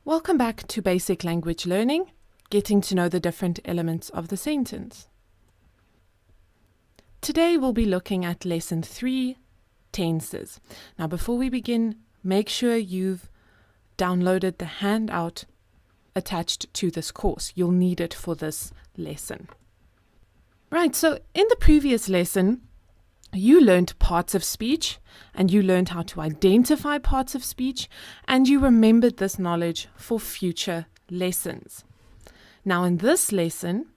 Welcome back to Basic Language Learning, getting to know the different elements of the sentence. Today we'll be looking at Lesson 3, Tenses. Now before we begin, make sure you've downloaded the handout attached to this course. You'll need it for this lesson. Right, so in the previous lesson, you learned parts of speech, and you learned how to identify parts of speech, and you remembered this knowledge for future lessons. Now in this lesson,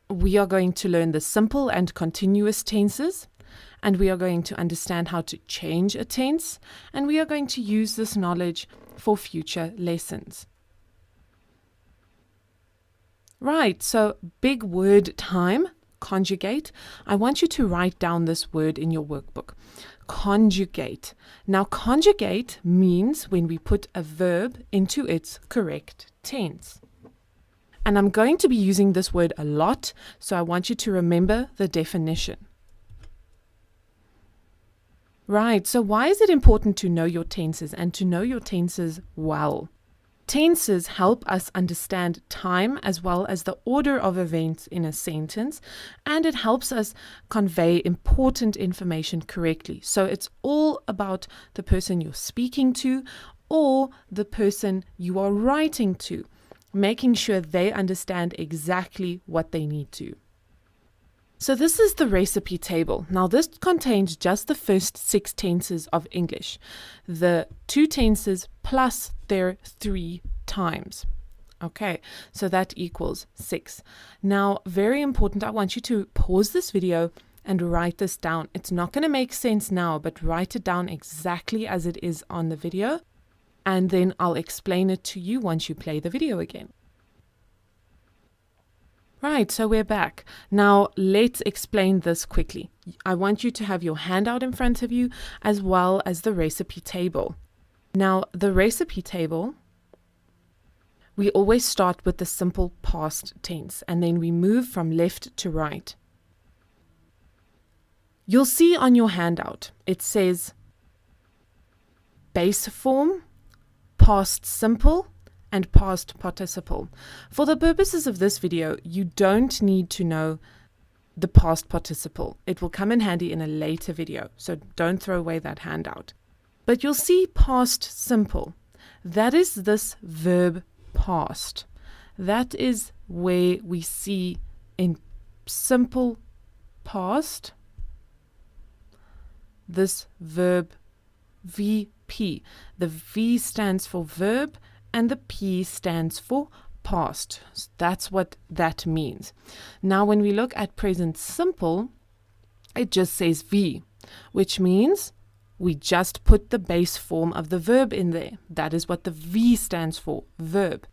we are going to learn the simple and continuous tenses, and we are going to understand how to change a tense, and we are going to use this knowledge for future lessons. Right, so big word time. Conjugate. I want you to write down this word in your workbook. Conjugate. Now, conjugate means when we put a verb into its correct tense. And I'm going to be using this word a lot, so I want you to remember the definition. Right, so why is it important to know your tenses and to know your tenses well? Tenses help us understand time as well as the order of events in a sentence, and it helps us convey important information correctly. So it's all about the person you're speaking to or the person you are writing to, making sure they understand exactly what they need to. So this is the recipe table. Now this contains just the first 6 tenses of English, the 2 tenses plus their 3 times. Okay, so that equals 6. Now, very important, I want you to pause this video and write this down. It's not going to make sense now, but write it down exactly as it is on the video, and then I'll explain it to you once you play the video again. Right, so we're back. Now, let's explain this quickly. I want you to have your handout in front of you as well as the recipe table. Now, the recipe table, we always start with the simple past tense, and then we move from left to right. You'll see on your handout, it says base form, past simple, and past participle. For the purposes of this video, you don't need to know the past participle. It will come in handy in a later video, so don't throw away that handout. But you'll see past simple. That is this verb past. That is where we see in simple past this verb VP. The V stands for verb and the P stands for past. That's what that means. Now, when we look at present simple, it just says V, which means we just put the base form of the verb in there. That is what the V stands for, verb.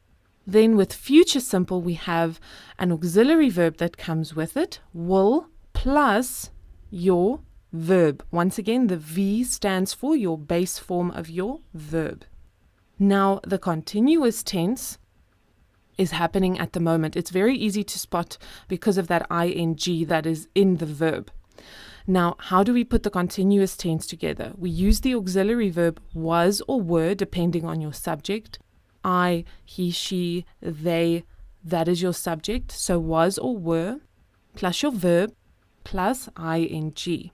Then with future simple, we have an auxiliary verb that comes with it, will, plus your verb. Once again, the V stands for your base form of your verb. Now, the continuous tense is happening at the moment. It's very easy to spot because of that ing that is in the verb. Now, how do we put the continuous tense together? We use the auxiliary verb was or were, depending on your subject. I, he, she, they, that is your subject. So was or were, plus your verb, plus ing.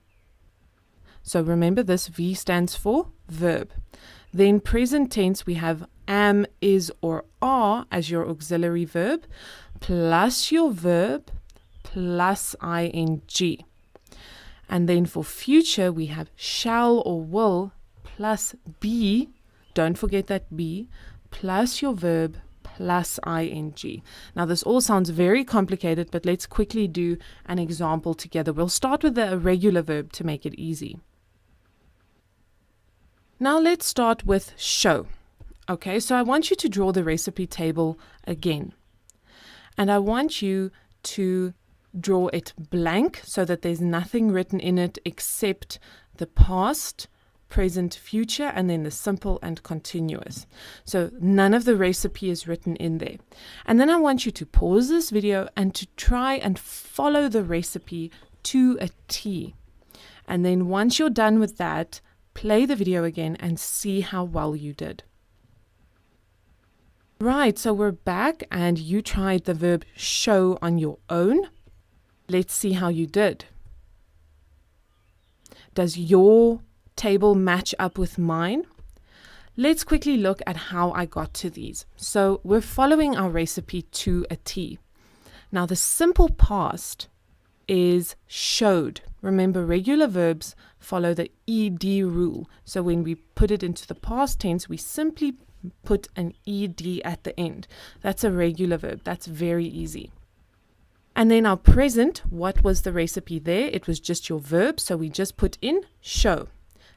So remember, this V stands for verb. Then present tense, we have am, is, or are as your auxiliary verb, plus your verb, plus ing. And then for future, we have shall or will, plus be, don't forget that be, plus your verb, plus ing. Now this all sounds very complicated, but let's quickly do an example together. We'll start with the irregular verb to make it easy. Now let's start with show. Okay, so I want you to draw the recipe table again. And I want you to draw it blank so that there's nothing written in it except the past, present, future, and then the simple and continuous. So none of the recipe is written in there. And then I want you to pause this video and to try and follow the recipe to a T. And then once you're done with that, play the video again and see how well you did. Right, so we're back and you tried the verb show on your own. Let's see how you did. Does your table match up with mine? Let's quickly look at how I got to these. So we're following our recipe to a T. Now the simple past is showed. Remember, regular verbs follow the ED rule. So when we put it into the past tense, we simply put an ED at the end. That's a regular verb. That's very easy. And then our present, what was the recipe there? It was just your verb, so we just put in show.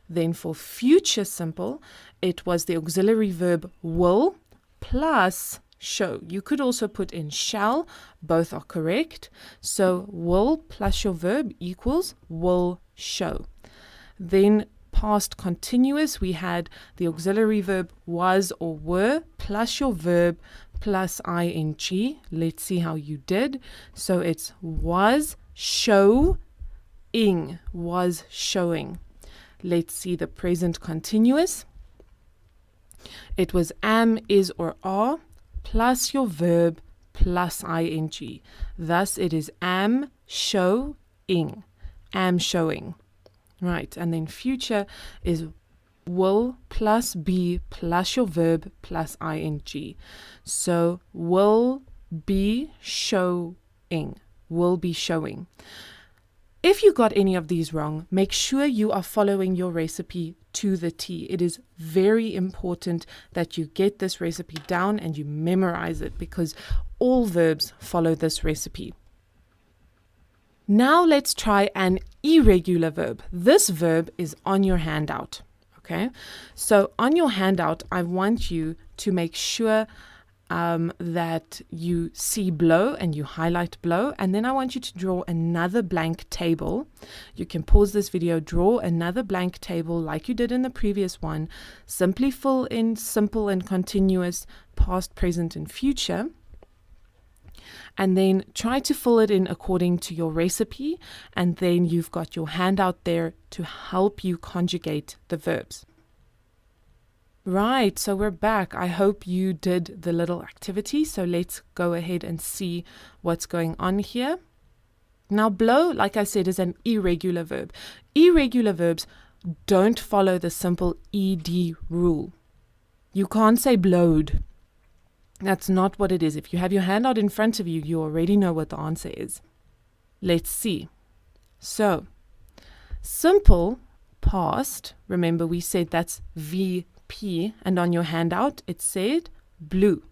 Then for future simple, it was the auxiliary verb will plus show. You could also put in shall, both are correct. So will plus your verb equals will show. Then past continuous, we had the auxiliary verb was or were plus your verb plus ing. Let's see how you did. So it's was showing, was showing. Let's see the present continuous. It was am, is, or are plus your verb plus ing. Thus it is am showing, am showing. Right, and then future is will plus be plus your verb plus ing. So will be showing, will be showing. If you got any of these wrong, make sure you are following your recipe to the T. It is very important that you get this recipe down and you memorize it because all verbs follow this recipe. Now let's try an irregular verb. This verb is on your handout. Okay, so on your handout, I want you to make sure that you see below and you highlight below, and then I want you to draw another blank table. You can pause this video, draw another blank table like you did in the previous one. Simply fill in simple and continuous, past, present, and future. And then try to fill it in according to your recipe, and then you've got your handout there to help you conjugate the verbs. Right, so we're back. I hope you did the little activity. So let's go ahead and see what's going on here. Now, blow, like I said, is an irregular verb. Irregular verbs don't follow the simple ED rule. You can't say blowed. That's not what it is. If you have your handout in front of you, you already know what the answer is. Let's see. So, simple past, remember we said that's VP, and on your handout it said blue,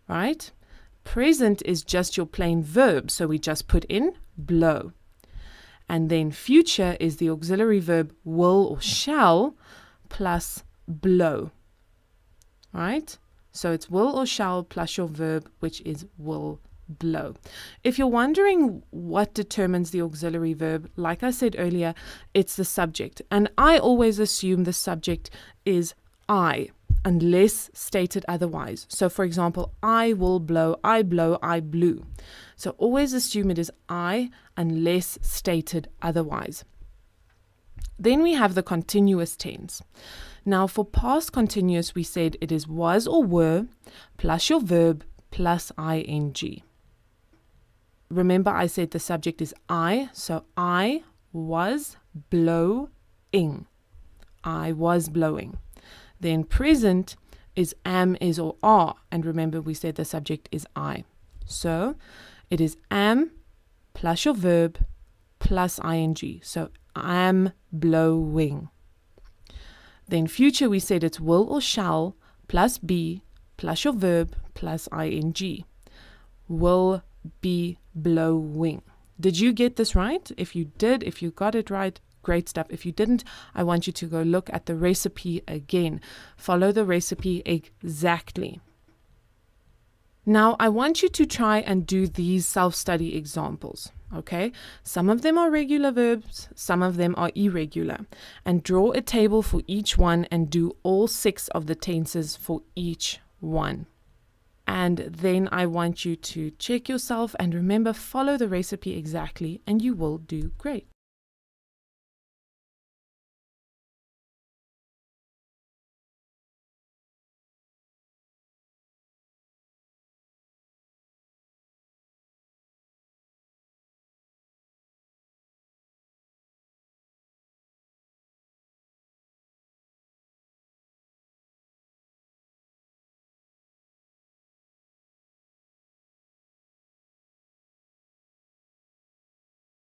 right? Present is just your plain verb, so we just put in blow. And then future is the auxiliary verb will or shall plus blow, right? So it's will or shall plus your verb, which is will blow. If you're wondering what determines the auxiliary verb, like I said earlier, it's the subject. And I always assume the subject is I, unless stated otherwise. So for example, I will blow, I blew. So always assume it is I, unless stated otherwise. Then we have the continuous tense. Now for past continuous, we said it is was or were plus your verb plus ing. Remember I said the subject is I, so I was blowing. I was blowing. Then present is am, is, or are, and remember we said the subject is I. So it is am plus your verb plus ing. So am blowing. Then future, we said it's will or shall plus be plus your verb plus ing. Will be blowing. Did you get this right? If you did, if you got it right, great stuff. If you didn't, I want you to go look at the recipe again. Follow the recipe exactly. Now, I want you to try and do these self-study examples. Okay, some of them are regular verbs, some of them are irregular, and draw a table for each one and do all 6 of the tenses for each one. And then I want you to check yourself and remember, follow the recipe exactly and you will do great.